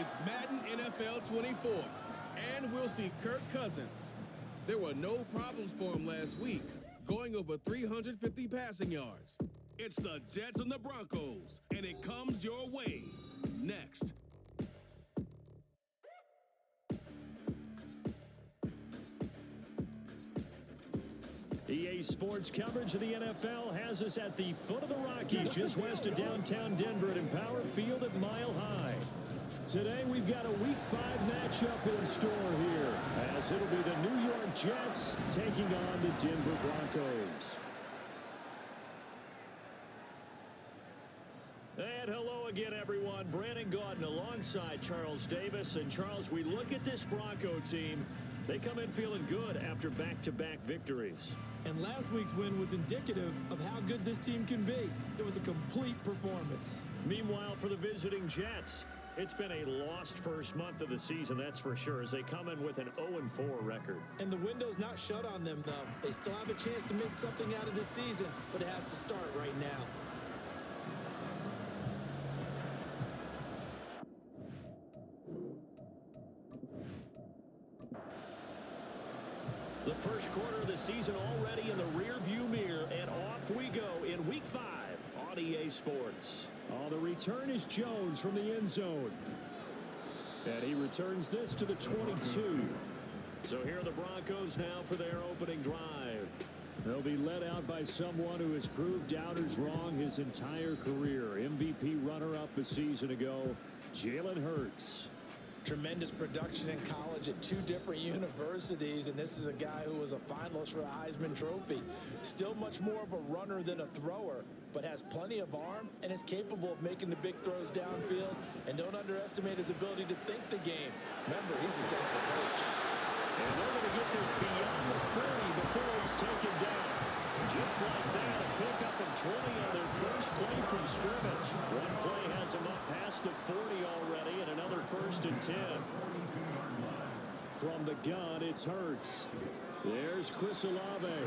It's Madden NFL 24, and we'll see Kirk Cousins. There were no problems for him last week, going over 350 passing yards. It's the Jets and the Broncos, and it comes your way next. EA Sports coverage of the NFL has us at the foot of the Rockies, just west of downtown Denver at Empower Field at Mile High. Today we've got a Week 5 matchup in store here, as it'll be the New York Jets taking on the Denver Broncos. And hello again, everyone. Brandon Gaudin alongside Charles Davis. And Charles, we look at this Bronco team. They come in feeling good after back-to-back victories. And last week's win was indicative of how good this team can be. It was a complete performance. Meanwhile, for the visiting Jets, it's been a lost first month of the season, that's for sure, as they come in with an 0-4 record. And the window's not shut on them, though. They still have a chance to make something out of this season, but it has to start right now. The first quarter of the season already in the rear-view mirror, and off we go in Week 5 on EA Sports. Oh, the return is Jones from the end zone. And he returns this to the 22. So here are the Broncos now for their opening drive. They'll be led out by someone who has proved doubters wrong his entire career. MVP runner-up a season ago, Jalen Hurts. Tremendous production in college at 2 different universities, and this is a guy who was a finalist for the Heisman Trophy. Still much more of a runner than a thrower, but has plenty of arm and is capable of making the big throws downfield. And don't underestimate his ability to think the game. Remember, he's the second coach. And they're going to get this beyond the 30 before it's taken down. Just like that, a pickup of 20 on their first play from scrimmage. One play has them up past the 40 already, and another 1st and 10. From the gun, it's Hurts. There's Chris Olave.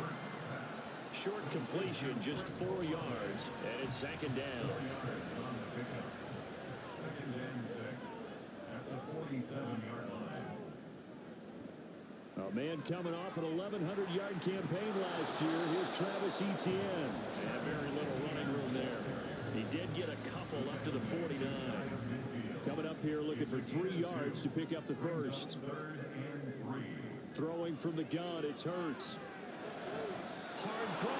Short completion, just 4 yards, and it's 2nd down. Second and 6 at the 47-yard line. A man coming off an 1,100-yard campaign last year. Here's Travis Etienne. And very little running room there. He did get a couple up to the 49. Coming up here looking for 3 yards to pick up the first. Throwing from the gun, it's Hurts. Hard throw,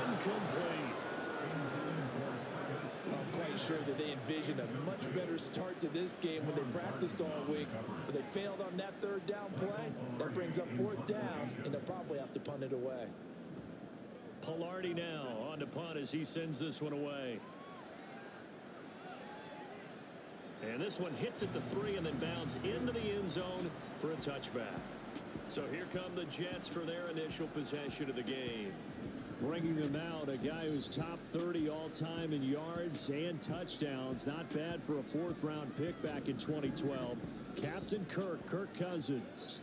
incomplete. I'm quite sure that they envisioned a much better start to this game when they practiced all week. But they failed on that 3rd down play. That brings up 4th down, and they'll probably have to punt it away. Pilardi now on to punt as he sends this one away. And this one hits at the 3 and then bounds into the end zone for a touchback. So here come the Jets for their initial possession of the game. Bringing them out, a guy who's top 30 all-time in yards and touchdowns. Not bad for a 4th-round pick back in 2012. Captain Kirk Cousins.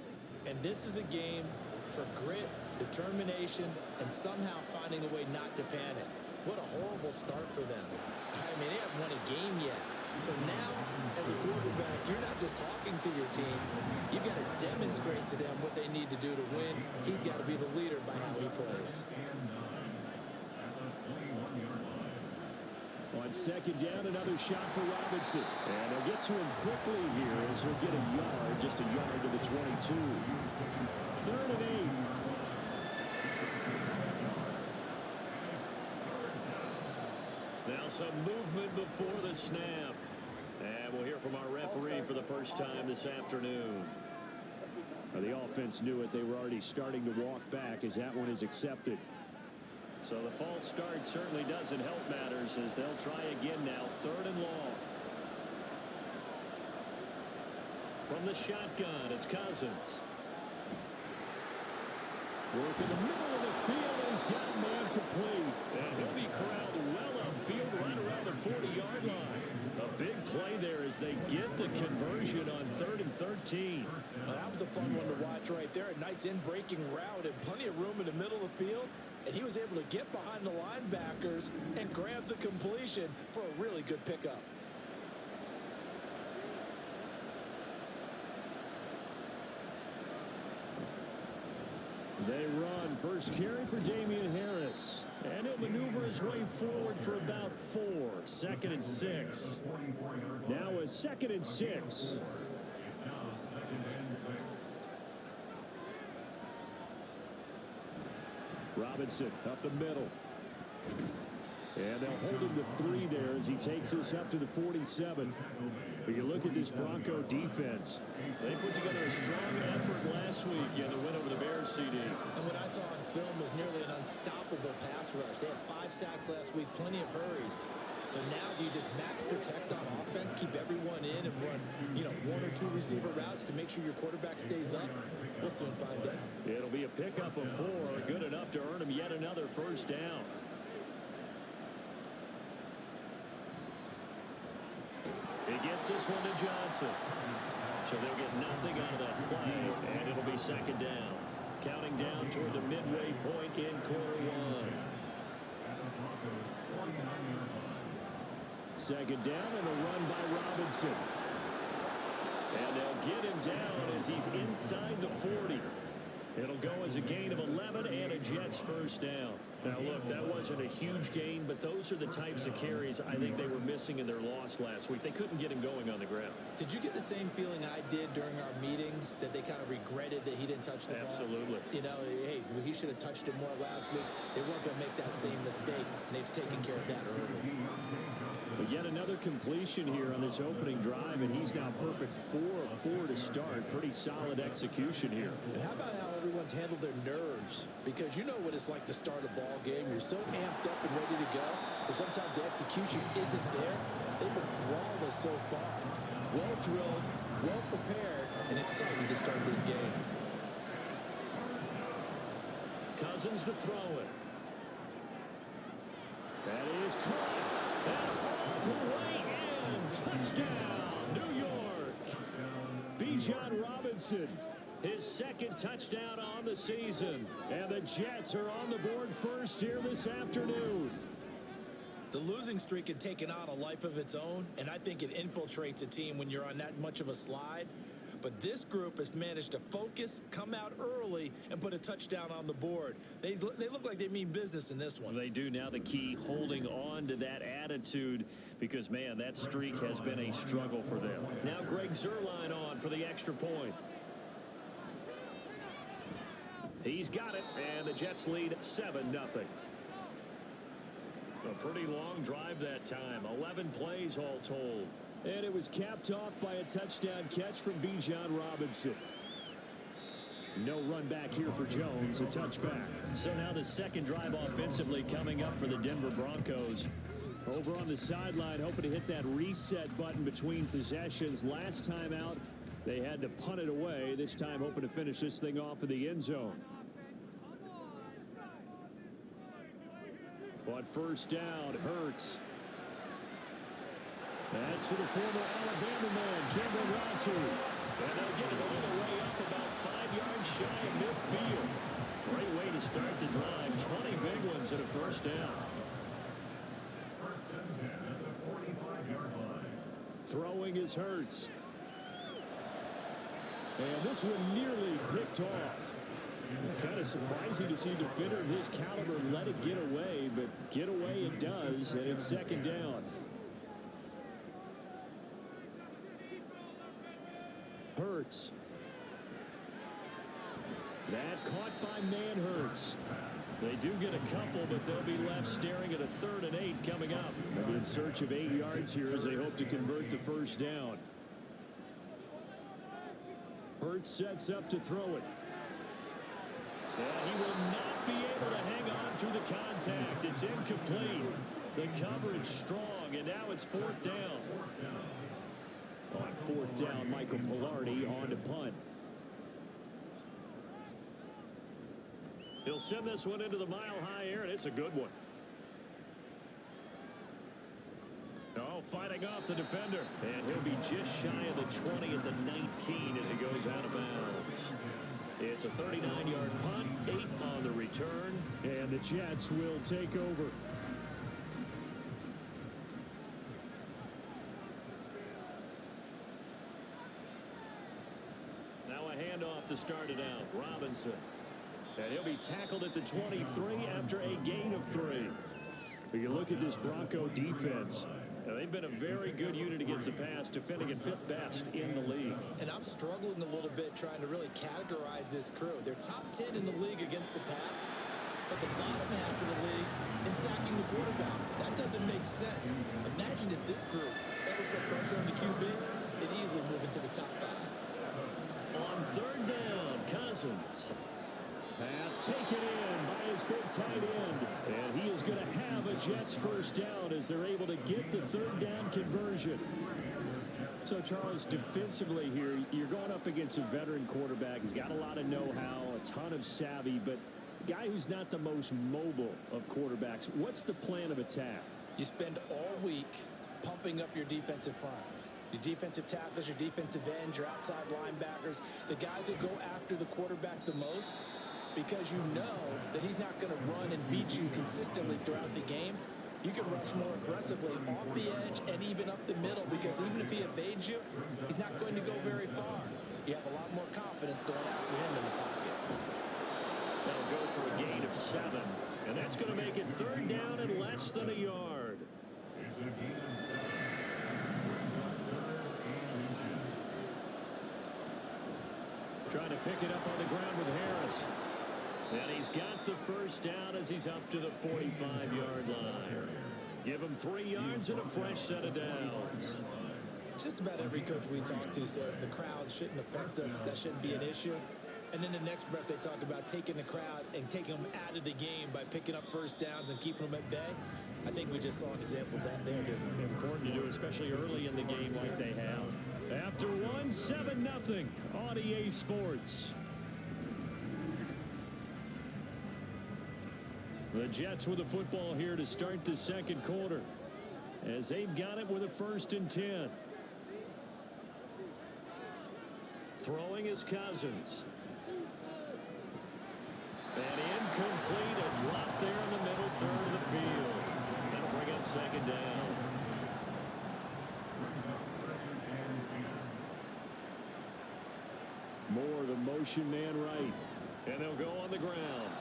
And this is a game for grit, determination, and somehow finding a way not to panic. What a horrible start for them. I mean, they haven't won a game yet. So now, as a quarterback, you're not just talking to your team. You've got to demonstrate to them what they need to do to win. He's got to be the leader by how he plays. On 2nd down, another shot for Robinson. And they'll get to him quickly here as he'll get a yard, just a yard to the 22. 3rd and 8. Now some movement before the snap. And we'll hear from our referee for the first time this afternoon. The offense knew it. They were already starting to walk back as that one is accepted. So the false start certainly doesn't help matters as they'll try again now. 3rd and long. From the shotgun, it's Cousins. Work in the middle of the field, and he's got man complete. And he'll be corralled well upfield right around the 40-yard line. A big play there as they get the conversion on 3rd and 13. Well, that was a fun one to watch right there. A nice in-breaking route and plenty of room in the middle of the field. And he was able to get behind the linebackers and grab the completion for a really good pickup. They run. First carry for Damian Harris. And he'll maneuver his way forward for about 4. 2nd and 6. Now a 2nd and 6. It's now 2nd and 6. Robinson up the middle. And they'll hold him to 3 there as he takes this up to the 47. But you look at this Bronco defense. They put together a strong effort last week. Yeah, the win over the Bears, CD. And what I saw on film was nearly an unstoppable pass rush. They had 5 sacks last week, plenty of hurries. So now do you just max protect on offense, keep everyone in and run, 1 or 2 receiver routes to make sure your quarterback stays up? We'll soon find out. It'll be a pickup of 4, good enough to earn him yet another first down. He gets this one to Johnson. So they'll get nothing out of that play, and it'll be 2nd down. Counting down toward the midway point in quarter 1. 2nd down and a run by Robinson. And they'll get him down as he's inside the 40. It'll go as a gain of 11 and a Jets first down. Now, look, that wasn't a huge gain, but those are the types of carries I think they were missing in their loss last week. They couldn't get him going on the ground. Did you get the same feeling I did during our meetings, that they kind of regretted that he didn't touch the ball? Absolutely. Hey, he should have touched it more last week. They weren't going to make that same mistake, and they've taken care of that early. But yet another completion here on this opening drive, and he's now perfect 4 of 4 to start. Pretty solid execution here. And how about how everyone's handled their nerves? Because you know what it's like to start a ball game. You're so amped up and ready to go, but sometimes the execution isn't there. They've been flawless so far. Well drilled, well prepared, and excited to start this game. Cousins to throw it. That is caught. Right in. Touchdown, New York. Bijan Robinson. His 2nd touchdown on the season. And the Jets are on the board first here this afternoon. The losing streak had taken on a life of its own, and I think it infiltrates a team when you're on that much of a slide. But this group has managed to focus, come out early, and put a touchdown on the board. They look like they mean business in this one. They do. Now the key, holding on to that attitude, because, man, that streak has been a struggle for them. Now Greg Zuerlein on for the extra point. He's got it, and the Jets lead 7-0. A pretty long drive that time. 11 plays all told. And it was capped off by a touchdown catch from Bijan Robinson. No run back here for Jones, a touchback. So now the 2nd drive offensively coming up for the Denver Broncos. Over on the sideline, hoping to hit that reset button between possessions. Last time out, they had to punt it away. This time hoping to finish this thing off in the end zone. But first down, Hurts. That's for the former Alabama man, Cameron Rodgers. And they'll get it all the way up about 5 yards shy of midfield. Great way to start the drive. 20 big ones and a first down. First and 10 at the 45-yard line. Throwing is Hurts. And this one nearly picked off. Kind of surprising to see a defender of his caliber let it get away, but get away it does, and it's 2nd down. Hurts. That caught by Manhurts. They do get a couple, but they'll be left staring at a 3rd and 8 coming up. They'll be in search of 8 yards here as they hope to convert the first down. Hurts sets up to throw it. And he will not be able to hang on to the contact. It's incomplete. The coverage strong, and now it's 4th down. On 4th down, Michael Pilardi on to punt. He'll send this one into the mile-high air, and it's a good one. Oh, fighting off the defender. And he'll be just shy of the 20 at the 19 as he goes out of bounds. It's a 39-yard punt, 8 on the return, and the Jets will take over. Now a handoff to start it out. Robinson. And he'll be tackled at the 23 after a gain of 3. But you look at this Bronco defense. They've been a very good unit against the pass, defending at 5th best in the league. And I'm struggling a little bit trying to really categorize this crew. They're top 10 in the league against the pass, but the bottom half of the league in sacking the quarterback. That doesn't make sense. Imagine if this group ever put pressure on the QB, they'd easily move into the top 5. On 3rd down, Cousins. Pass taken in by his big tight end. And he is going to have a Jets first down as they're able to get the 3rd down conversion. So, Charles, defensively here, you're going up against a veteran quarterback. He's got a lot of know-how, a ton of savvy, but a guy who's not the most mobile of quarterbacks. What's the plan of attack? You spend all week pumping up your defensive front. Your defensive tackles, your defensive ends, your outside linebackers, the guys who go after the quarterback the most, because you know that he's not going to run and beat you consistently throughout the game. You can rush more aggressively off the edge and even up the middle, because even if he evades you, he's not going to go very far. You have a lot more confidence going after him in the pocket. That'll go for a gain of 7, and that's going to make it 3rd down and less than a yard. It's a gain of 7. Trying to pick it up on the ground with Harris. And he's got the first down as he's up to the 45-yard line. Give him 3 yards and a fresh set of downs. Just about every coach we talk to says the crowd shouldn't affect us. That shouldn't be an issue. And in the next breath, they talk about taking the crowd and taking them out of the game by picking up first downs and keeping them at bay. I think we just saw an example of that there, didn't we? Important to do, especially early in the game like they have. After 1, 7-0 on EA Sports. The Jets with the football here to start the 2nd quarter, as they've got it with a 1st and 10. Throwing is Cousins. And incomplete, a drop there in the middle 3rd of the field. That'll bring up 2nd down. More the motion man right. And they'll go on the ground.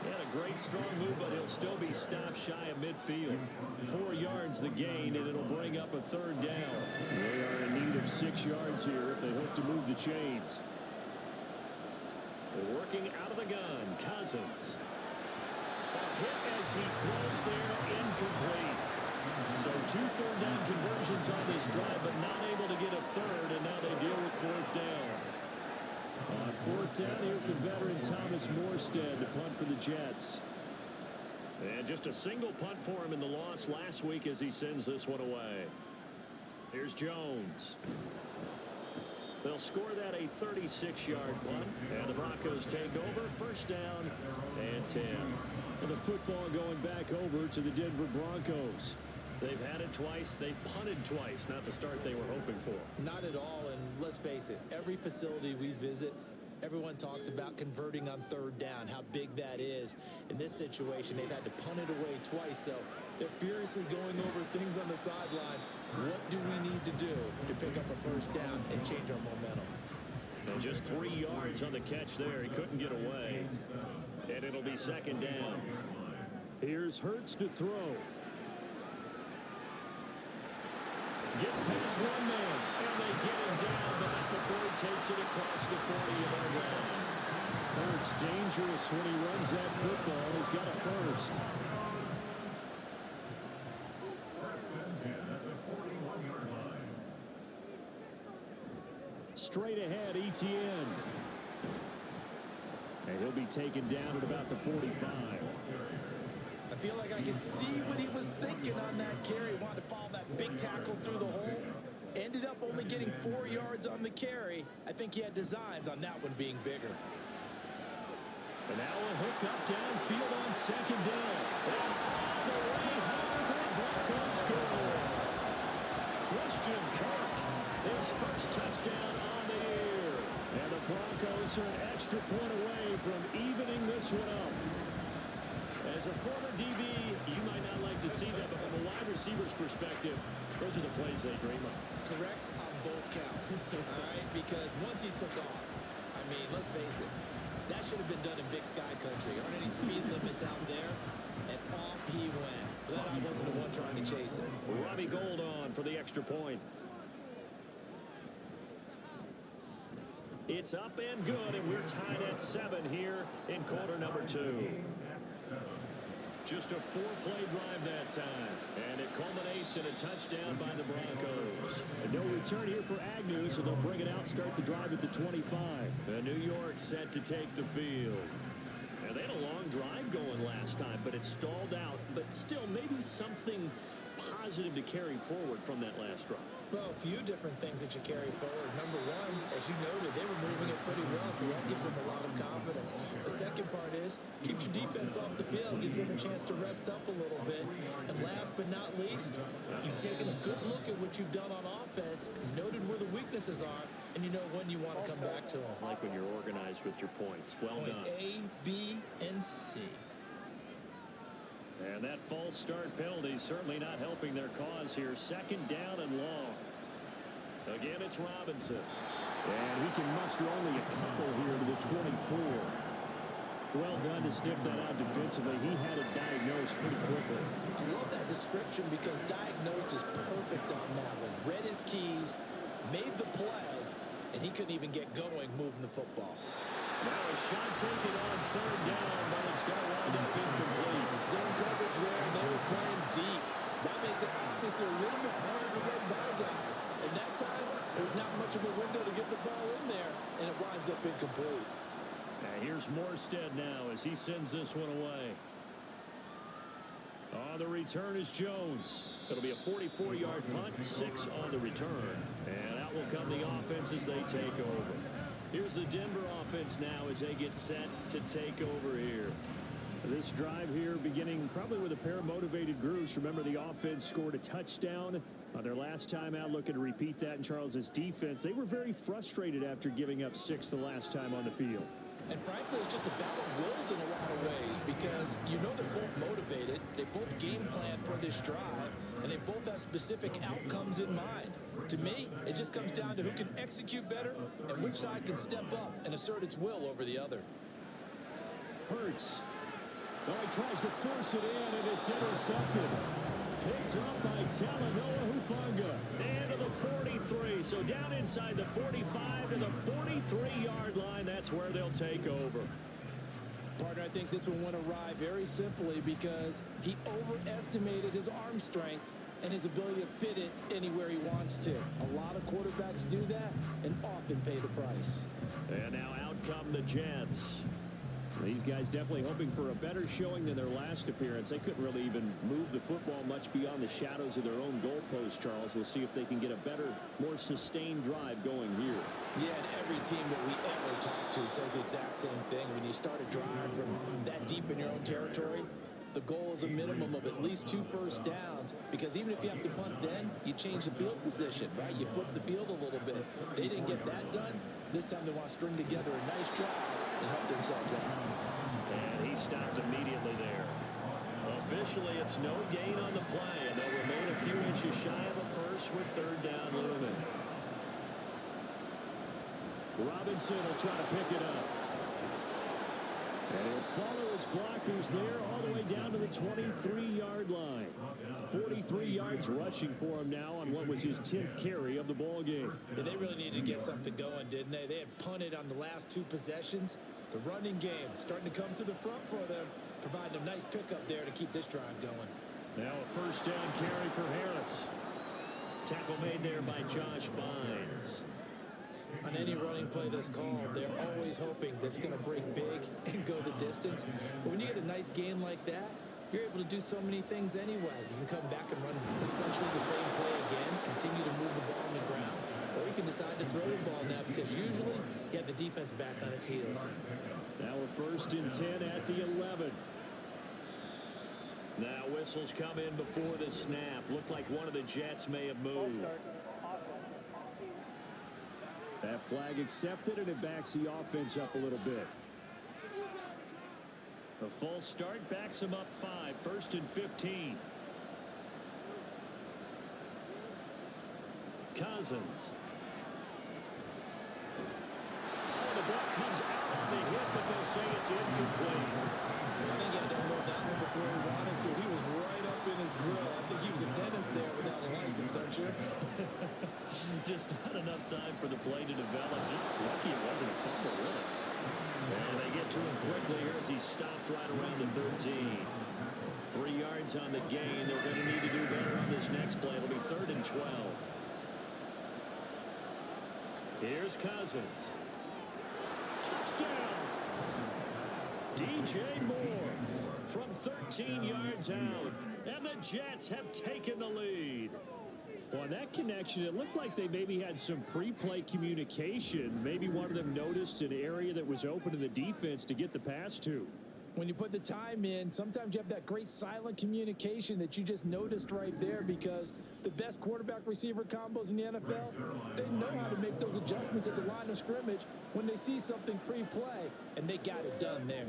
He had a great strong move, but he'll still be stopped shy of midfield. 4 yards the gain, and it'll bring up a 3rd down. They are in need of 6 yards here if they hope to move the chains. Working out of the gun, Cousins. A hit as he throws there, incomplete. So 2 3rd down conversions on this drive, but not able to get a 3rd, and now they deal with 4th down. On 4th down, here's the veteran Thomas Morstead to punt for the Jets. And just a single punt for him in the loss last week as he sends this one away. Here's Jones. They'll score that a 36-yard punt, and the Broncos take over. 1st down and 10. And the football going back over to the Denver Broncos. They've had it twice. They've punted twice. Not the start they were hoping for. Not at all, and let's face it, every facility we visit, everyone talks about converting on 3rd down, how big that is. In this situation, they've had to punt it away twice, so they're furiously going over things on the sidelines. What do we need to do to pick up a 1st down and change our momentum? And just 3 yards on the catch there. He couldn't get away. And it'll be 2nd down. Here's Hurts to throw. Gets past 1 man, and they get him down, but not before he takes it across the 40-yard line. Hurts dangerous when he runs that football. He's got a 1st. Straight ahead, Etienne. And he'll be taken down at about the 45. I feel like I can see what he was thinking on that carry. Wanted to follow that big tackle through the hole. Ended up only getting 4 yards on the carry. I think he had designs on that one being bigger. And now a hook up downfield on 2nd down. And all the way home for the Broncos score. Christian Kirk, his 1st touchdown on the year. And the Broncos are an extra point away from evening this one up. As a former DB, you might not like to see that, but from a wide receiver's perspective, those are the plays they dream of. Correct on both counts, all right? Because once he took off, I mean, let's face it, That should have been done in Big Sky Country. Aren't any speed limits out there? And off he went. Glad I wasn't the one trying to chase him. Robbie Gould on for the extra point. It's up and good, and we're tied at 7 here in quarter number 2. Just a 4-play drive that time, and it culminates in a touchdown by the Broncos. And no return here for Agnew, so they'll bring it out, start the drive at the 25. And New York set to take the field. Now, they had a long drive going last time, but it stalled out. But still, maybe something positive to carry forward from that last drive. Well, a few different things that you carry forward. Number one, as you noted, they were moving it pretty well, so that gives them a lot of confidence. The second part is, keeps your defense off the field, gives them a chance to rest up a little bit. And last but not least, you've taken a good look at what you've done on offense, noted where the weaknesses are, and you know when you want to come back to them. I like when you're organized with your points. Well Point done. A, B, and C. And that false start penalty certainly not helping their cause here. Second down and long. Again, it's Robinson. And he can muster only a couple here to the 24. Well done to sniff that out defensively. He had it diagnosed pretty quickly. I love that description because diagnosed is perfect on that one. Read his keys, made the play, and he couldn't even get going moving the football. Now a shot taken on third down, but it's going to wind up incomplete. Zone coverage there, and they were playing deep. That makes it a little bit harder to get by guys. And that time, there's not much of a window to get the ball in there, and it winds up incomplete. Now here's Morstead now as he sends this one away. On the return is Jones. It'll be a 44-yard punt, 6 on the return. And out will come the offense as they take over. Here's the Denver offense now as they get set to take over here. This drive here beginning probably with a pair of motivated groups. Remember, the offense scored a touchdown on their last time out, looking to repeat that in Charles's defense. They were very frustrated after giving up 6 the last time on the field. And frankly, it's just a battle of wills in a lot of ways because you know they're both motivated, they both game plan for this drive, and they both have specific outcomes in mind. To me, it just comes down to who can execute better and which side can step up and assert its will over the other. Hurts. Oh, he tries to force it in, and it's intercepted. Picked up by Talanoa Hufanga. And to the 43. So down inside the 45 to the 43-yard line. That's where they'll take over. Partner, I think this one went awry very simply because he overestimated his arm strength and his ability to fit it anywhere he wants to. A lot of quarterbacks do that and often pay the price. And now out come the Jets. These guys definitely hoping for a better showing than their last appearance. They couldn't really even move the football much beyond the shadows of their own goalpost, Charles. We'll see if they can get a better, more sustained drive going here. Yeah, and every team that we ever talk to says the exact same thing. When you start a drive from that deep in your own territory, the goal is a minimum of at least 2 first downs, because even if you have to punt then, you change the field position, right? You flip the field a little bit. They didn't get that done. This time they want to string together a nice drive and help themselves out. And he stopped immediately there. Officially, it's no gain on the play, and they'll remain a few inches shy of a first with third down looming. Robinson will try to pick it up. And he'll follow his blockers there all the way down to the 23-yard line. 43 yards rushing for him now on what was his 10th carry of the ball game. Yeah, they really needed to get something going, didn't they? They had punted on the last 2 possessions. The running game starting to come to the front for them, providing a nice pickup there to keep this drive going. Now a first down carry for Harris. Tackle made there by Josh Bynes. On any running play that's called, they're always hoping that it's going to break big and go the distance. But when you get a nice gain like that, you're able to do so many things anyway. You can come back and run essentially the same play again, continue to move the ball on the ground, or you can decide to throw the ball now because usually you have the defense back on its heels. Now a first and 10 at the 11. Now whistles come in before the snap. Looked like one of the Jets may have moved. That flag accepted, and it backs the offense up a little bit. A false start backs him up 5. First and 15. Cousins. Oh, the ball comes out on the hit, but they they'll say it's incomplete. I think he had to unload that one before he wanted to. He was right up in his grill. I think he was a dentist there without a license, don't you? Just not enough time for the play to develop. Lucky it wasn't a fumble, really. And they get to him quickly here as he stopped right around the 13. 3 yards on the gain. They're going to need to do better on this next play. It'll be 3rd and 12. Here's Cousins. Touchdown! DJ Moore from 13 yards out. And the Jets have taken the lead. Well, on that connection, it looked like they maybe had some pre-play communication. Maybe one of them noticed an area that was open to the defense to get the pass to. When you put the time in, sometimes you have that great silent communication that you just noticed right there, because the best quarterback-receiver combos in the NFL, they know how to make those adjustments at the line of scrimmage when they see something pre-play, and they got it done there.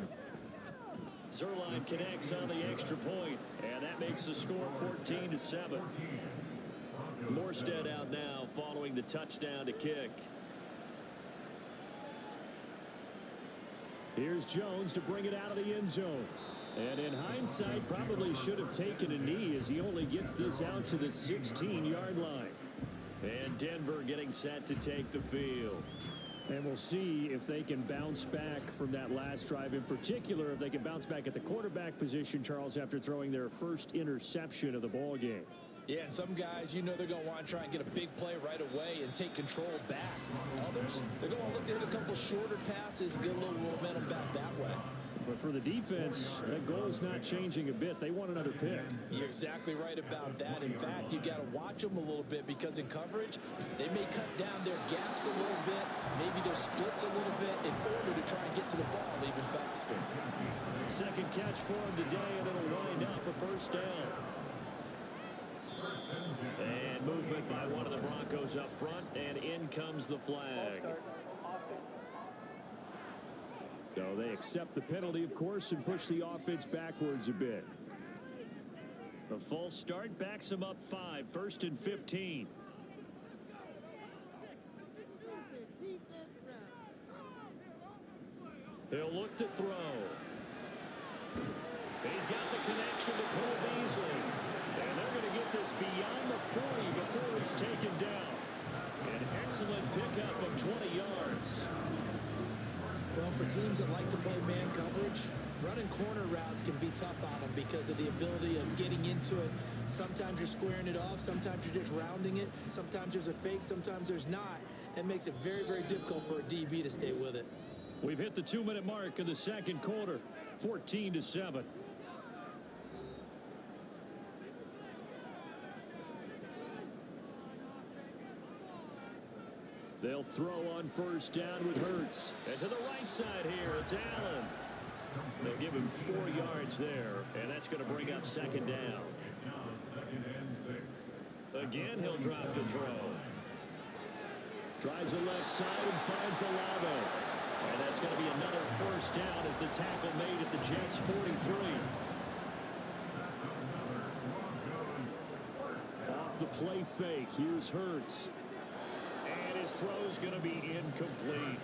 Zerline connects on the extra point, and that makes the score 14-7. Morstead out now following the touchdown to kick. Here's Jones to bring it out of the end zone. And in hindsight, probably should have taken a knee as he only gets this out to the 16-yard line. And Denver getting set to take the field. And we'll see if they can bounce back from that last drive. In particular, if they can bounce back at the quarterback position, Charles, after throwing their first interception of the ball game. Yeah, and some guys, you know they're going to want to try and get a big play right away and take control back. Others, they're going to look to hit a couple shorter passes, get a little momentum back that way. But for the defense, that goal's not changing a bit. They want another pick. You're exactly right about that. In fact, you got to watch them a little bit, because in coverage, they may cut down their gaps a little bit, maybe their splits a little bit, in order to try and get to the ball even faster. Second catch for him today, and it'll wind up a first down. And movement by one of the Broncos up front, and in comes the flag. So they accept the penalty, of course, and push the offense backwards a bit. The false start backs them up 5, 1st and 15. He'll look to throw. He's got the connection to Cole Beasley. And they're going to get this beyond the 40 before it's taken down. An excellent pickup of 20 yards. Well, for teams that like to play man coverage, running corner routes can be tough on them because of the ability of getting into it. Sometimes you're squaring it off. Sometimes you're just rounding it. Sometimes there's a fake. Sometimes there's not. That makes it very, very difficult for a DB to stay with it. We've hit the 2-minute mark of the second quarter, 14-7. They'll throw on first down with Hurts. And to the right side here, it's Allen. They'll give him 4 yards there, and that's going to bring up second down. Again, he'll drop to throw. Tries the left side and finds Olave. And that's going to be another first down as the tackle made at the Jets' 43. Off the play fake, here's Hurts. And his throw's going to be incomplete.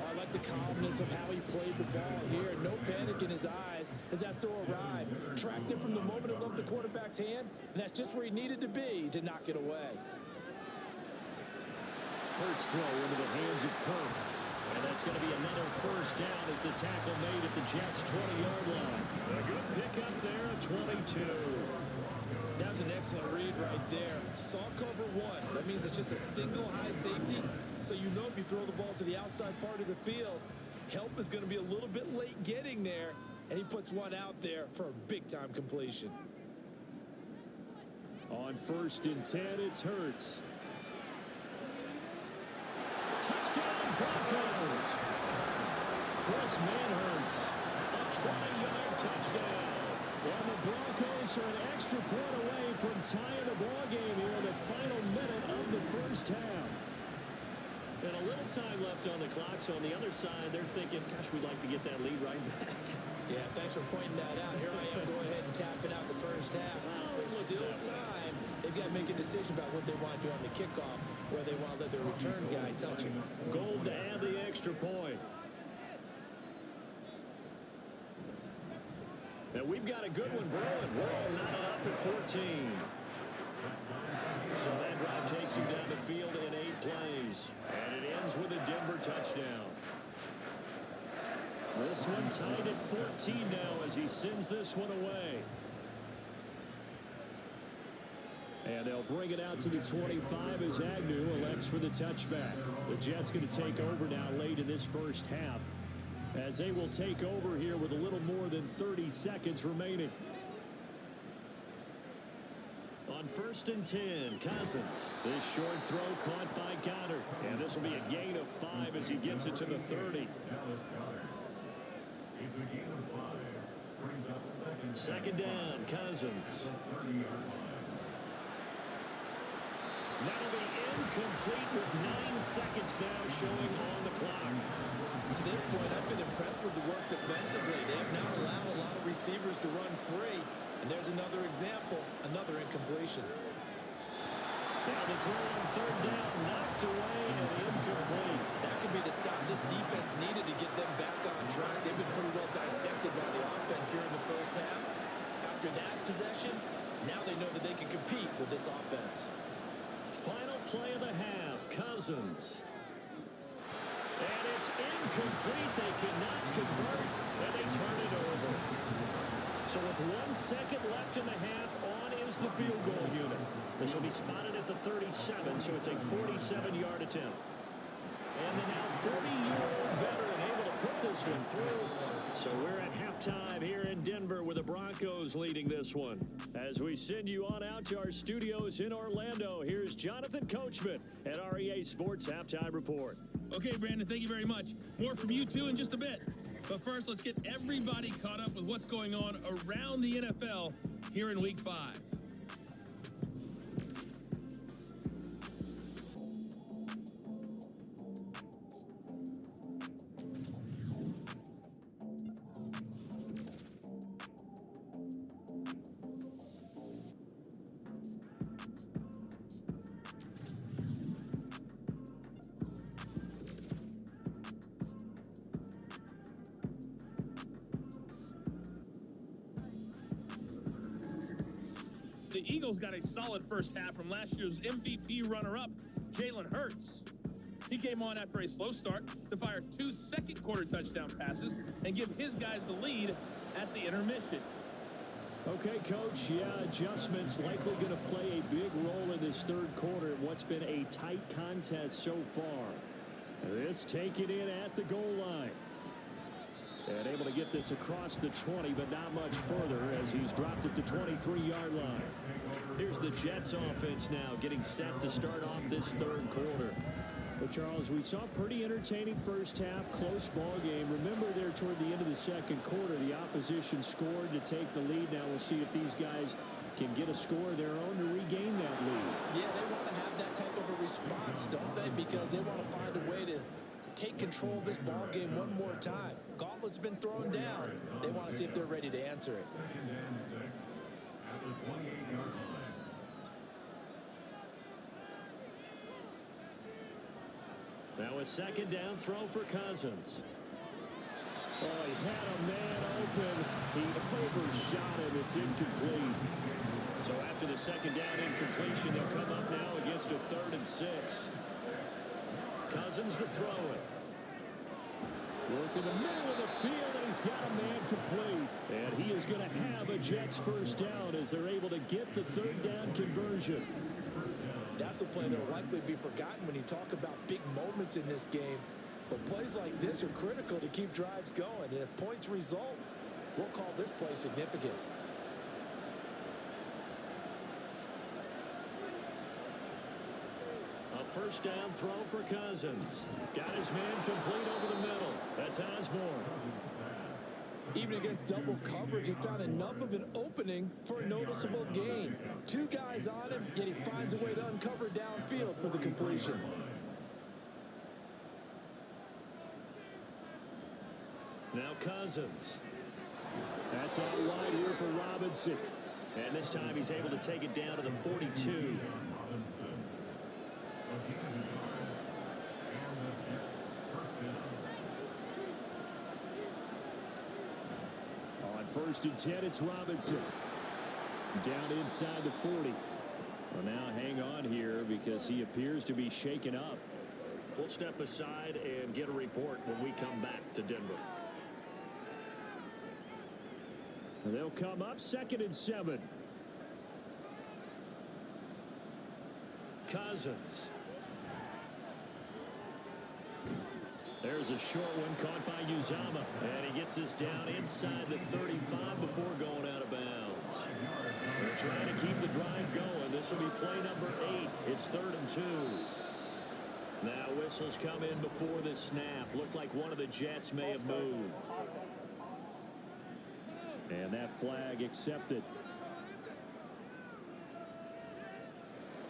I like the calmness of how he played the ball here. No panic in his eyes as that throw arrived. Tracked it from the moment it left the quarterback's hand, and that's just where he needed to be to knock it away. Hurts throw into the hands of Kirk. And that's going to be another first down as the tackle made at the Jets' 20-yard line. A good pickup there at 22. That was an excellent read right there. Saw cover 1. That means it's just a single high safety. So you know if you throw the ball to the outside part of the field, help is going to be a little bit late getting there. And he puts one out there for a big-time completion. On 1st and 10, it's Hurts. Touchdown, Broncos. Chris Manhurts, a 20-yard touchdown. And the Broncos are an extra point away from tying the ball game here in the final minute of the first half. And a little time left on the clock, so on the other side, they're thinking, gosh, we'd like to get that lead right back. Yeah, thanks for pointing that out. Here I am going ahead and tapping out the first half. There's still time. They've got to make a decision about what they want to do on the kickoff, where they want to let their return guy touch it. Gold to add the extra point. And we've got a good one brewing. We're all knotted up at 14. So that drive takes him down the field in 8 plays. And it ends with a Denver touchdown. This one tied at 14 now as he sends this one away. And they'll bring it out to the 25 as Agnew elects for the touchback. The Jets going to take over now late in this first half as they will take over here with a little more than 30 seconds remaining. On 1st and 10, Cousins. This short throw caught by Goddard. And this will be a gain of 5 as he gets it to the 30. Second down, Cousins. That'll be incomplete with 9 seconds now showing on the clock. To this point, I've been impressed with the work defensively. They have not allowed a lot of receivers to run free. And there's another example, another incompletion. Now the throw on 3rd down, knocked away and incomplete. That could be the stop this defense needed to get them back on track. They've been pretty well dissected by the offense here in the first half. After that possession, now they know that they can compete with this offense. Final play of the half, Cousins. And it's incomplete. They cannot convert, and they turn it over. So with 1 second left in the half, on is the field goal unit. This will be spotted at the 37, so it's a 47-yard attempt. And the now 40-year-old veteran able to put this one through. So we're at halftime here in Denver with the Broncos leading this one. As we send you on out to our studios in Orlando, here's Jonathan Coachman at REA Sports Halftime Report. Okay, Brandon, thank you very much. More from you two in just a bit. But first, let's get everybody caught up with what's going on around the NFL here in Week 5. The Eagles got a solid first half from last year's MVP runner-up, Jalen Hurts. He came on after a slow start to fire 2 second-quarter touchdown passes and give his guys the lead at the intermission. Okay, Coach, adjustments likely going to play a big role in this 3rd quarter in what's been a tight contest so far. This taken in at the goal line. And able to get this across the 20, but not much further as he's dropped at the 23-yard line. Here's the Jets offense now getting set to start off this 3rd quarter. Well, Charles, we saw a pretty entertaining first half, close ball game. Remember there toward the end of the 2nd quarter, the opposition scored to take the lead. Now we'll see if these guys can get a score of their own to regain that lead. Yeah, they want to have that type of a response, don't they? Because they want to find a way to take control of this ball game one more time. Gauntlet's been thrown down. They want to see if they're ready to answer it. Now a 2nd down throw for Cousins. Oh, he had a man open. He overshot him. It's incomplete. So after the 2nd down incompletion, they'll come up now against a 3rd and 6. Cousins to throw it. Work in the middle of the field, and he's got a man complete. And he is going to have a Jets first down as they're able to get the 3rd down conversion. That's a play that will likely be forgotten when you talk about big moments in this game. But plays like this are critical to keep drives going. And if points result, we'll call this play significant. A 1st down throw for Cousins. Got his man complete over the middle. That's Osborne. Even against double coverage, he found enough of an opening for a noticeable gain. 2 guys on him, yet he finds a way to uncover downfield for the completion. Now Cousins. That's out wide here for Robinson. And this time he's able to take it down to the 42. On first and 10, it's Robinson. Down inside the 40. Well, now hang on here because he appears to be shaken up. We'll step aside and get a report when we come back to Denver. And they'll come up 2nd and 7. Cousins. There's a short one caught by Uzama. And he gets us down inside the 35 before going out of bounds. They're trying to keep the drive going. This will be play number 8. It's 3rd and 2. Now whistles come in before the snap. Looked like one of the Jets may have moved. And that flag accepted.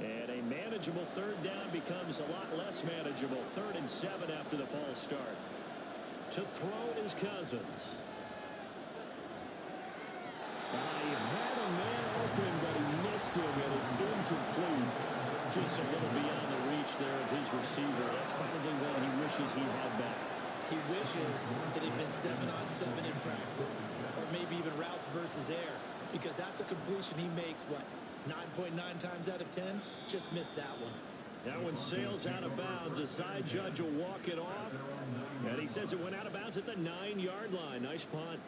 And a manageable 3rd down becomes a lot less manageable. 3rd and 7 after the false start. To throw is Cousins. He had a man open, but he missed him, and it's incomplete. Just a little beyond the reach there of his receiver. That's probably one he wishes he had back. He wishes it had been 7-on-7 in practice, or maybe even routes versus air, because that's a completion he makes, what, 9.9 times out of 10? Just missed that one. That one sails out of bounds. The side judge will walk it off, and he says it went out of bounds at the 9-yard line. Nice punt.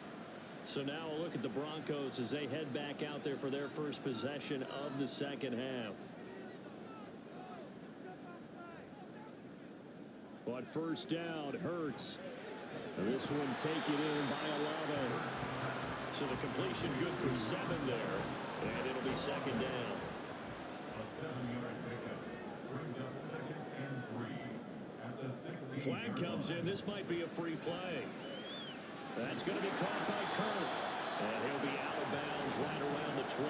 So now a look at the Broncos as they head back out there for their first possession of the second half. On first down, Hurts. And this one taken in by Olave. So the completion good for 7 there. And it'll be 2nd down. A 7-yard pickup brings up 2nd and 3 at the 16. Flag comes in. This might be a free play. That's going to be caught by Kirk. And he'll be out of bounds right around the 20.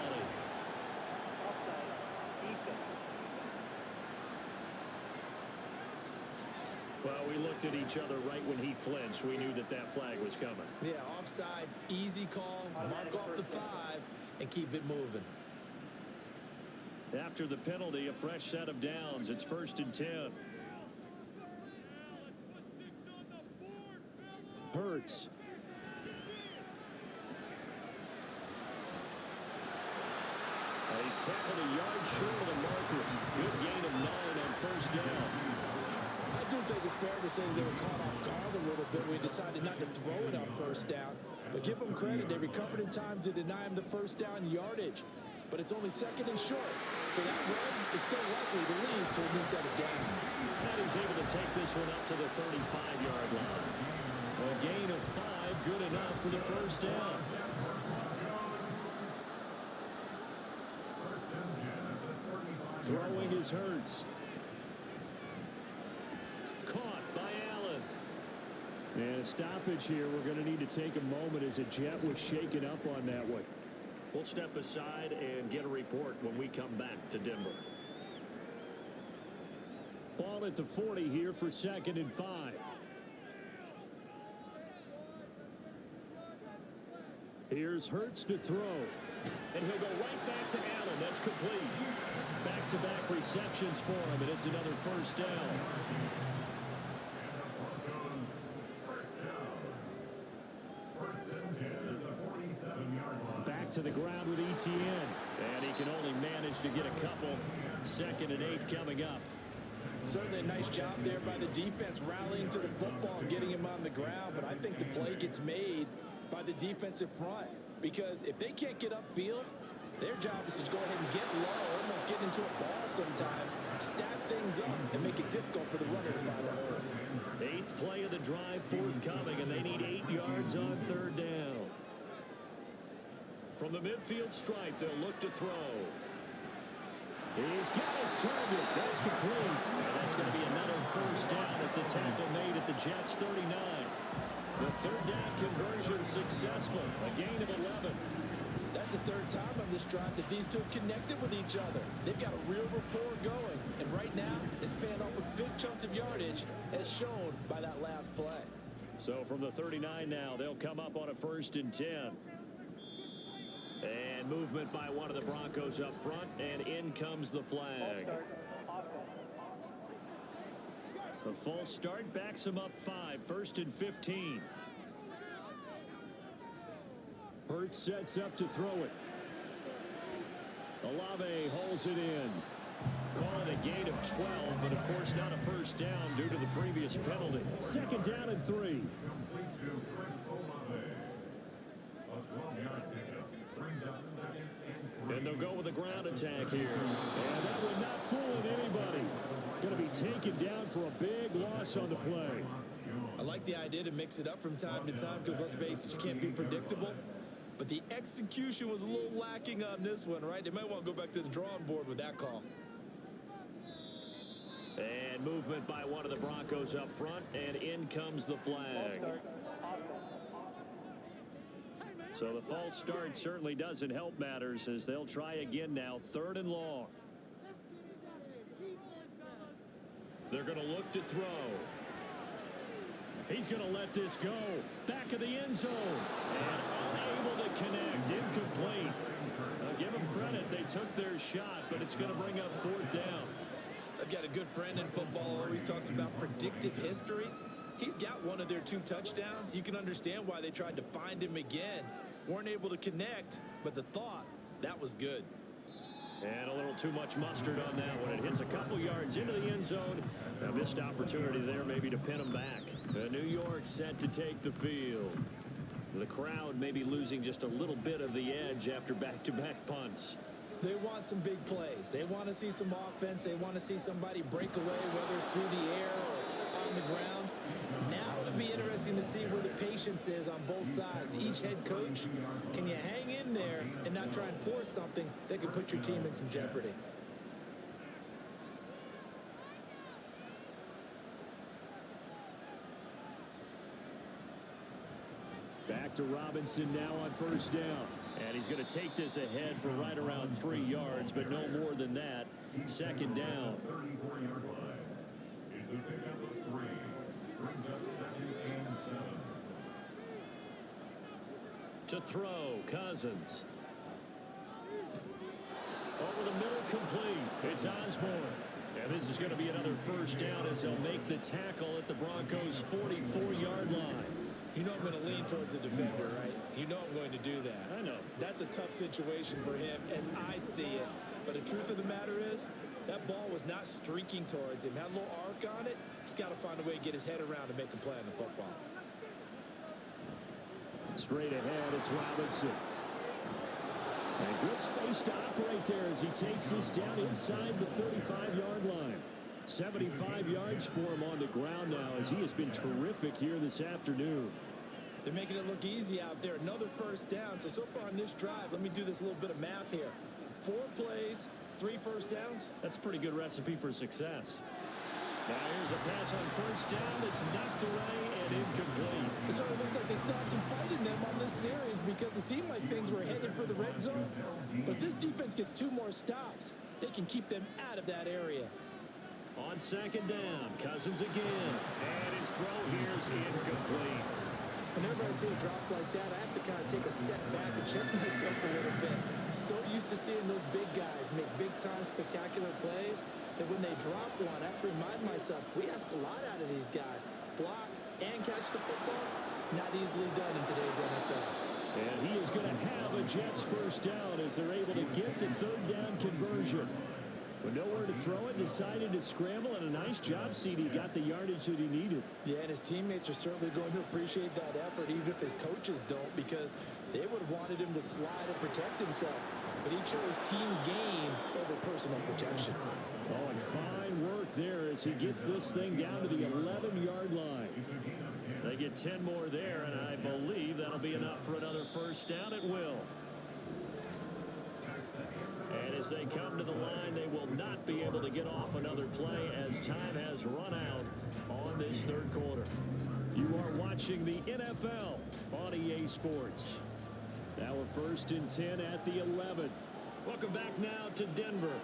Well, we looked at each other right when he flinched. We knew that that flag was coming. Yeah, offsides, easy call, mark off the 5, and keep it moving. After the penalty, a fresh set of downs. It's 1st and 10. Hurts. He's tackled a yard short of the marker. Good gain of 9 on first down. I do think it's fair to say they were caught off guard a little bit. We decided not to throw it on first down. But give them credit. They recovered in time to deny him the first down yardage. But it's only 2nd and short. So that run is still likely to lead to a new set of downs. And he's able to take this one up to the 35-yard line. A gain of 5, good enough for the first down. Throwing is Hurts. Caught by Allen. And a stoppage here. We're going to need to take a moment as a Jet was shaken up on that one. We'll step aside and get a report when we come back to Denver. Ball at the 40 here for 2nd and 5. Here's Hurts to throw. And he'll go right back to Allen. That's complete. Back-to-back receptions for him, and it's another first down. Back to the ground with ETN. And he can only manage to get a couple. 2nd and 8 coming up. Certainly a nice job there by the defense rallying to the football and getting him on the ground. But I think the play gets made by the defensive front. Because if they can't get upfield, their job is to go ahead and get low, almost get into a ball sometimes, stack things up, and make it difficult for the runner to find a hole. 8th play of the drive forthcoming, and they need 8 yards on 3rd down. From the midfield stripe, they'll look to throw. He's got his target. That's complete. And that's going to be another first down as the tackle made at the Jets' 39. The 3rd down conversion successful. A gain of 11. That's the 3rd time on this drive that these two have connected with each other. They've got a real rapport going. And right now, it's paying off with big chunks of yardage, as shown by that last play. So from the 39 now, they'll come up on a 1st and 10. And movement by one of the Broncos up front, and in comes the flag. A false start backs him up 5, 1st and 15. Hurts sets up to throw it. Olave holds it in. Call it a gain of 12, but of course not a first down due to the previous penalty. Second down and 3. And they'll go with a ground attack here. And that would not fool anybody. Going to be taken down for a big loss on the play. I like the idea to mix it up from time to time because, let's face it, you can't be predictable. But the execution was a little lacking on this one, right? They might want to go back to the drawing board with that call. And movement by one of the Broncos up front, and in comes the flag. So the false start certainly doesn't help matters as they'll try again now, 3rd and long. They're going to look to throw. He's going to let this go. Back of the end zone. And unable to connect. Incomplete. Give them credit. They took their shot, but it's going to bring up 4th down. I've got a good friend in football who always talks about predictive history. He's got one of their 2 touchdowns. You can understand why they tried to find him again. Weren't able to connect, but the thought, that was good. And a little too much mustard on that one. It hits a couple yards into the end zone. A missed opportunity there maybe to pin them back. New York set to take the field. The crowd may be losing just a little bit of the edge after back-to-back punts. They want some big plays. They want to see some offense. They want to see somebody break away, whether it's through the air or on the ground. Now it'll be interesting to see where the patience is on both sides. Each head coach, can you hang in there and not try and force something that could put your team in some jeopardy? Back to Robinson now on 1st down. And he's going to take this ahead for right around 3 yards, but no more than that. 2nd down. 34-yard line. It's a pickup of 3. Brings up 2nd and 7. To throw, Cousins. Over the middle, complete. It's Osborne. And this is going to be another 1st down as they'll make the tackle at the Broncos' 44-yard line. You know I'm going to lean towards the defender, right? You know I'm going to do that. I know. That's a tough situation for him as I see it. But the truth of the matter is, that ball was not streaking towards him. Had a little arc on it. He's got to find a way to get his head around and make a play on the football. Straight ahead, it's Robinson. And good space to operate there as he takes this down inside the 35-yard line. 75 yards for him on the ground now as he has been terrific here this afternoon. They're making it look easy out there. Another 1st down. So far on this drive, let me do this little bit of math here. 4 plays, 3 1st downs. That's a pretty good recipe for success. Now here's a pass on 1st down that's knocked away and incomplete. It sort of looks like they stopped some fight in them on this series because it seemed like things were headed for the red zone. But this defense gets 2 more stops. They can keep them out of that area. On 2nd down, Cousins again. And his throw here is incomplete. Whenever I see a drop like that, I have to kind of take a step back and check myself a little bit. So used to seeing those big guys make big-time spectacular plays that when they drop one, I have to remind myself, we ask a lot out of these guys. Block and catch the football, not easily done in today's NFL. And he is going to have a Jets 1st down as they're able to get the 3rd down conversion. With nowhere to throw it, decided to scramble, and a nice job, CD. Got the yardage that he needed. Yeah, and his teammates are certainly going to appreciate that effort, even if his coaches don't, because they would have wanted him to slide and protect himself. But he chose team gain over personal protection. Oh, and fine work there as he gets this thing down to the 11-yard line. They get 10 more there, and I believe that'll be enough for another 1st down. It will. And as they come to the line, they will not be able to get off another play as time has run out on this 3rd quarter. You are watching the NFL on EA Sports. Now we're 1st and 10 at the 11. Welcome back now to Denver.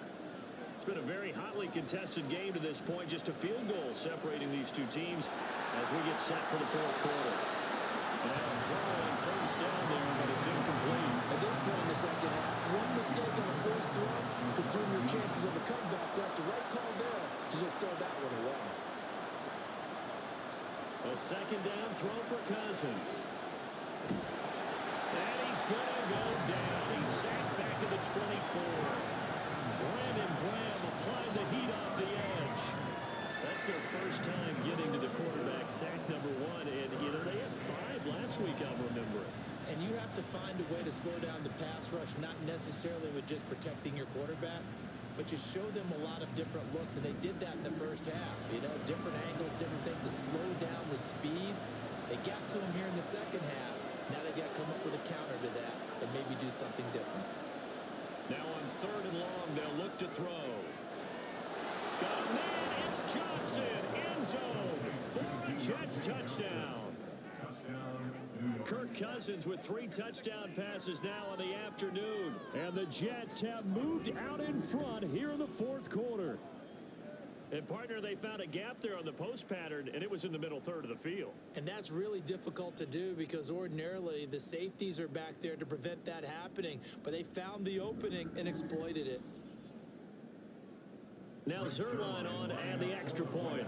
It's been a very hotly contested game to this point. Just a field goal separating these 2 teams as we get set for the 4th quarter. And a throw on 1st down there, but it's incomplete. At this point in the 2nd half, one mistake on the 1st throw could turn your chances of a comeback. So that's the right call there to just throw that one away. A 2nd down throw for Cousins. And he he's going to go down. He's sacked back at the 24. Brandon Graham applying the heat off the edge. That's their first time getting to the quarterback sack number 1. And, you know, they had 5 last week, I'll remember. And you have to find a way to slow down the pass rush, not necessarily with just protecting your quarterback, but just show them a lot of different looks. And they did that in the first half. You know, different angles, different things to slow down the speed. They got to him here in the second half. Now they got to come up with a counter to that and maybe do something different. Now on 3rd and long, they'll look to throw. Got a man, it's Johnson, end zone for a Jets touchdown. Kirk Cousins with 3 touchdown passes now in the afternoon. And the Jets have moved out in front here in the 4th quarter. And, partner, they found a gap there on the post pattern, and it was in the middle third of the field. And that's really difficult to do because ordinarily the safeties are back there to prevent that happening. But they found the opening and exploited it. Now Zerline on and the extra point.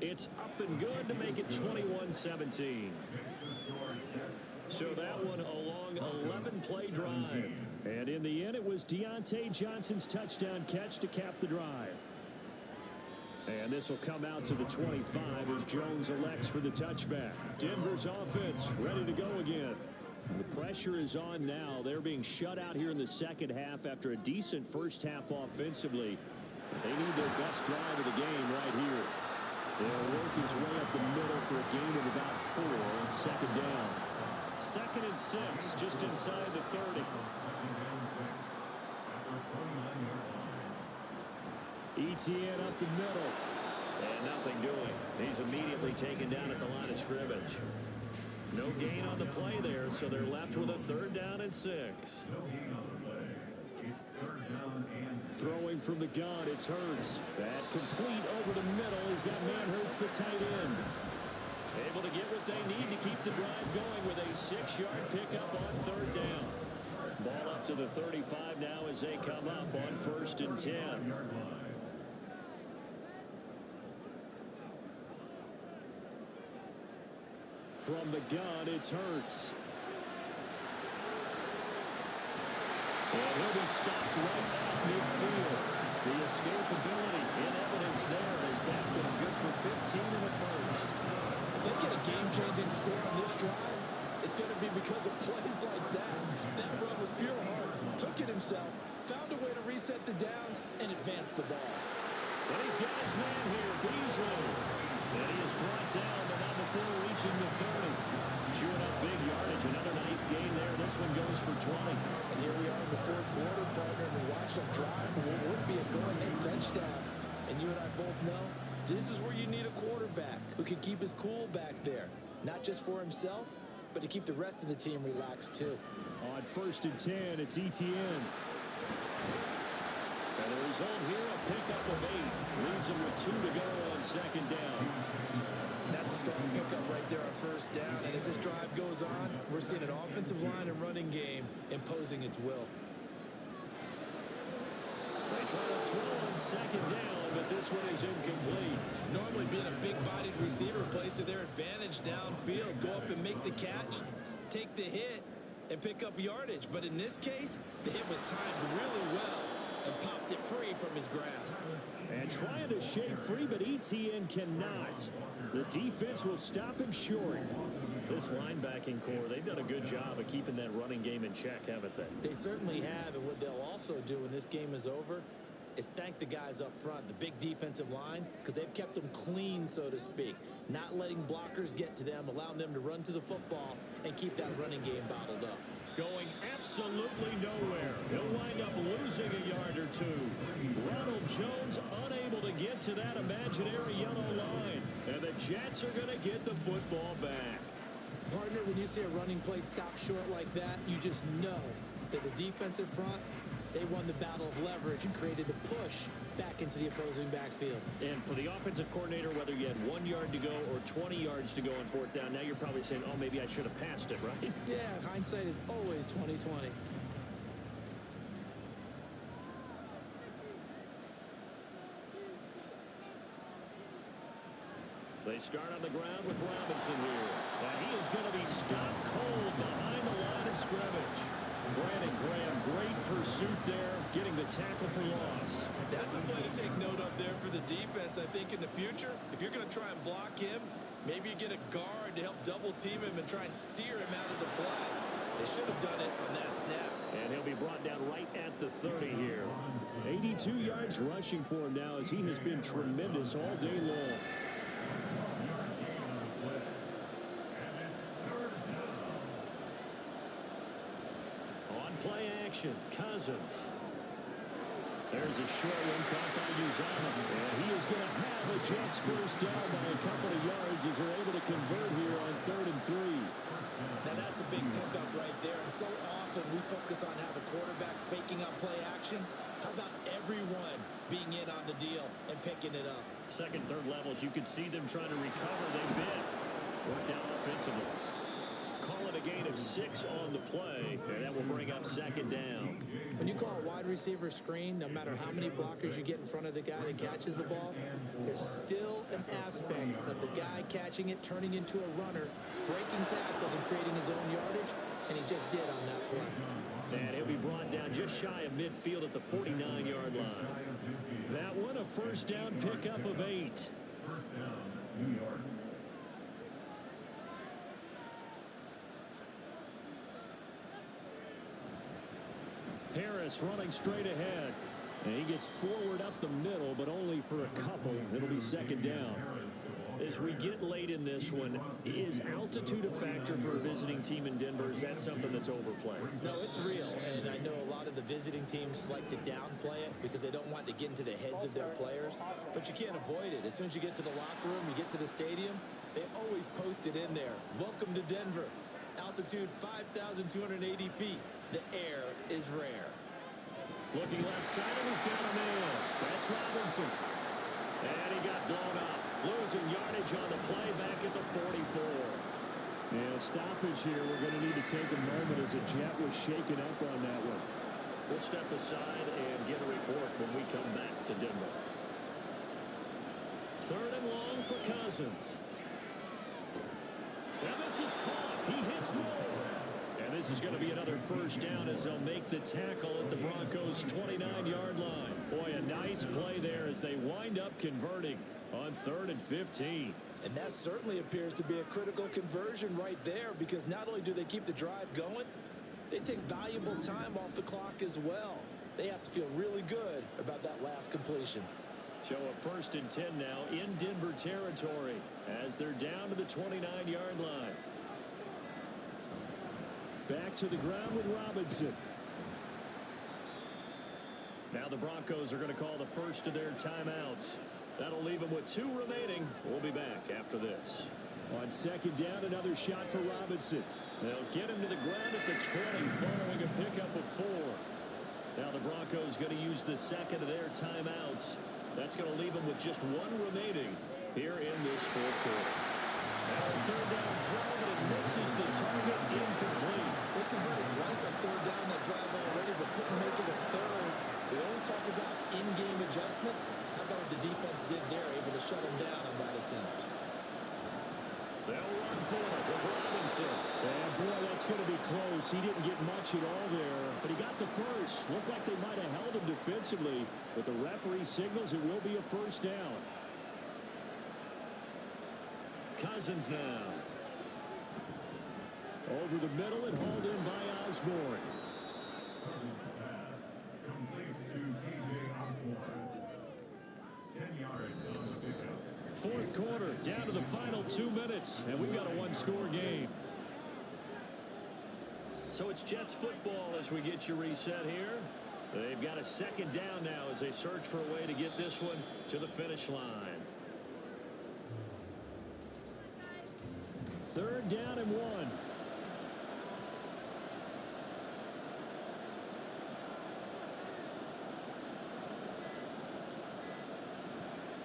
It's up and good to make it 21-17. So that one a long 11-play drive. And in the end, it was Deontay Johnson's touchdown catch to cap the drive. And this will come out to the 25 as Jones elects for the touchback. Denver's offense ready to go again. The pressure is on now. They're being shut out here in the second half after a decent first half offensively. They need their best drive of the game right here. They'll work his way up the middle for a gain of about 4 on second down. 2nd and 6, just inside the 30. Etienne up the middle. And nothing doing. He's immediately taken down at the line of scrimmage. No gain on the play there, so they're left with a 3rd down and 6. Throwing from the gun, it's Hurts. That complete over the middle. He's got Manhurts, the tight end. Able to get what they need to keep the drive going with a 6-yard pickup on 3rd down. Ball up to the 35 now as they come up on 1st and 10. From the gun, it's Hurts. And he'll be stopped right at midfield. The escapability in evidence there as that one good for 15 in the first. If they get a game-changing score on this drive, it's going to be because of plays like that. That run was pure heart. Took it himself, found a way to reset the downs, and advance the ball. And he's got his man here, Beasley. And he is brought down, but not before reaching the 30. Chewing up big yardage. Another nice gain there. This one goes for 20. And here we are in the 4th quarter, partner, and we watch them drive for what would be a go-ahead touchdown. And you and I both know this is where you need a quarterback who can keep his cool back there. Not just for himself, but to keep the rest of the team relaxed too. On 1st and 10, it's Etienne. And the result here, a pickup of 8. Leaves him with 2 to go on 2nd down. That's a strong pickup right there on 1st down. And as this drive goes on, we're seeing an offensive line and running game imposing its will. They try to throw on 2nd down, but this one is incomplete. Normally being a big-bodied receiver plays to their advantage downfield. Go up and make the catch, take the hit, and pick up yardage. But in this case, the hit was timed really well and popped it free from his grasp. And trying to shake free, but Etienne cannot. The defense will stop him short. This linebacking core, they've done a good job of keeping that running game in check, haven't they? They certainly have, and what they'll also do when this game is over is thank the guys up front, the big defensive line, because they've kept them clean, so to speak. Not letting blockers get to them, allowing them to run to the football and keep that running game bottled up. Going absolutely nowhere. He'll wind up losing a yard or 2. Ronald Jones unable to get to that imaginary yellow line. And the Jets are going to get the football back. Partner, when you see a running play stop short like that, you just know that the defensive front, they won the battle of leverage and created the push back into the opposing backfield. And for the offensive coordinator, whether you had 1 yard to go or 20 yards to go on 4th down, now you're probably saying, oh, maybe I should have passed it, right? Yeah, hindsight is always 20/20. They They start on the ground with Robinson here. And he is going to be stopped cold behind the line of scrimmage. Brandon Graham, great pursuit there, getting the tackle for loss. That's a play to take note of there for the defense. I think in the future, if you're going to try and block him, maybe you get a guard to help double team him and try and steer him out of the play. They should have done it on that snap. And he'll be brought down right at the 30 here. 82 yards rushing for him now as he has been tremendous all day long. On play action, Cousins. There's a short one caught by Uzama. And he is going to have a Jets first down by a couple of yards as they're able to convert here on 3rd and 3. Now that's a big pickup right there. And so often we focus on how the quarterback's faking up play action. How about everyone being in on the deal and picking it up? Second, third levels, you could see them trying to recover. They've been worked out offensively. Call it a gain of 6 on the play, and that will bring up 2nd down. When you call a wide receiver screen, no matter how many blockers you get in front of the guy that catches the ball, there's still an aspect of the guy catching it, turning into a runner, breaking tackles and creating his own yardage, and he just did on that play. And he'll be brought down just shy of midfield at the 49-yard line. That one, a first down pickup of 8. First down, New York. Harris running straight ahead. And he gets forward up the middle, but only for a couple. It'll be 2nd down. As we get late in this one, is altitude a factor for a visiting team in Denver? Is that something that's overplayed? No, it's real, and I know a lot of the visiting teams like to downplay it because they don't want to get into the heads of their players, but you can't avoid it. As soon as you get to the locker room, you get to the stadium, they always post it in there. Welcome to Denver. Altitude 5,280 feet. The air is rare. Looking left side, and he's got a man. That's Robinson. And he got blown up. Losing yardage on the play back at the 44. Yeah, stoppage here. We're going to need to take a moment as a Jet was shaken up on that one. We'll step aside and get a report when we come back to Denver. 3rd and long for Cousins. Now this is caught. He hits Moore. And this is going to be another first down as they'll make the tackle at the Broncos' 29-yard line. Boy, a nice play there as they wind up converting on 3rd and 15. And that certainly appears to be a critical conversion right there because not only do they keep the drive going, they take valuable time off the clock as well. They have to feel really good about that last completion. So a 1st and 10 now in Denver territory as they're down to the 29-yard line. Back to the ground with Robinson. Now the Broncos are going to call the first of their timeouts. That'll leave them with 2 remaining. We'll be back after this. On 2nd down, another shot for Robinson. They'll get him to the ground at the 20 following a pickup of 4. Now the Broncos going to use the 2nd of their timeouts. That's going to leave them with just 1 remaining here in this 4th quarter. Now a 3rd down throw, but it misses the target, incomplete. They converted twice on 3rd down that drive already, but couldn't make it a 3rd. We always talk about in-game adjustments. How about what the defense did there, able to shut them down on that attempt? They'll run for it with Robinson. And boy, that's going to be close. He didn't get much at all there, but he got the first. Looked like they might have held him defensively, but the referee signals it will be a first down. Cousins now. Over the middle and hauled in by Osborne. Cousins pass. Complete to T.J. Osborne. 10 yards on the pickup. 4th quarter, down to the final 2 minutes, and we've got a 1-score game. So it's Jets football as we get you reset here. They've got a 2nd down now as they search for a way to get this one to the finish line. 3rd down and 1.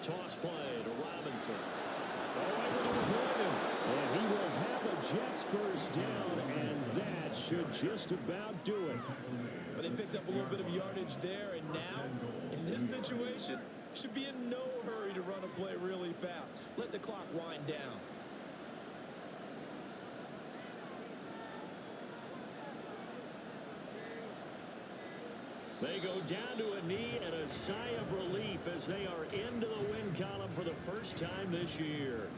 Toss play to Robinson. And he will have a Jets first down, and that should just about do it. But they picked up a little bit of yardage there, and now, in this situation, should be in no hurry to run a play really fast. Let the clock wind down. They go down to a knee and a sigh of relief as they are into the win column for the first time this year.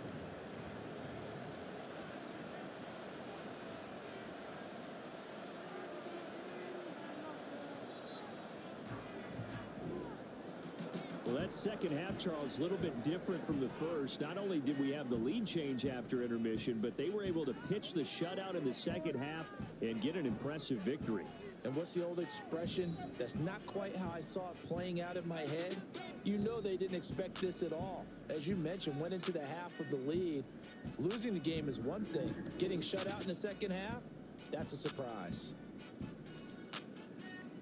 Well, that second half, Charles, a little bit different from the first. Not only did we have the lead change after intermission, but they were able to pitch the shutout in the second half and get an impressive victory. And what's the old expression? That's not quite how I saw it playing out in my head. You know they didn't expect this at all. As you mentioned, went into the half with the lead. Losing the game is one thing. Getting shut out in the second half, that's a surprise.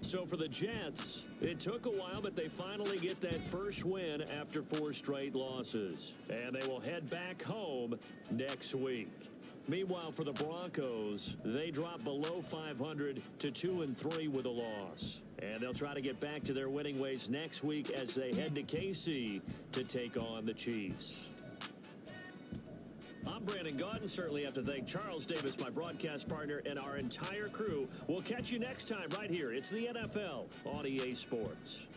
So for the Jets, it took a while, but they finally get that first win after 4 straight losses. And they will head back home next week. Meanwhile, for the Broncos, they drop below 500 to 2-3 with a loss. And they'll try to get back to their winning ways next week as they head to KC to take on the Chiefs. I'm Brandon Gaudin. Certainly have to thank Charles Davis, my broadcast partner, and our entire crew. We'll catch you next time right here. It's the NFL on EA Sports.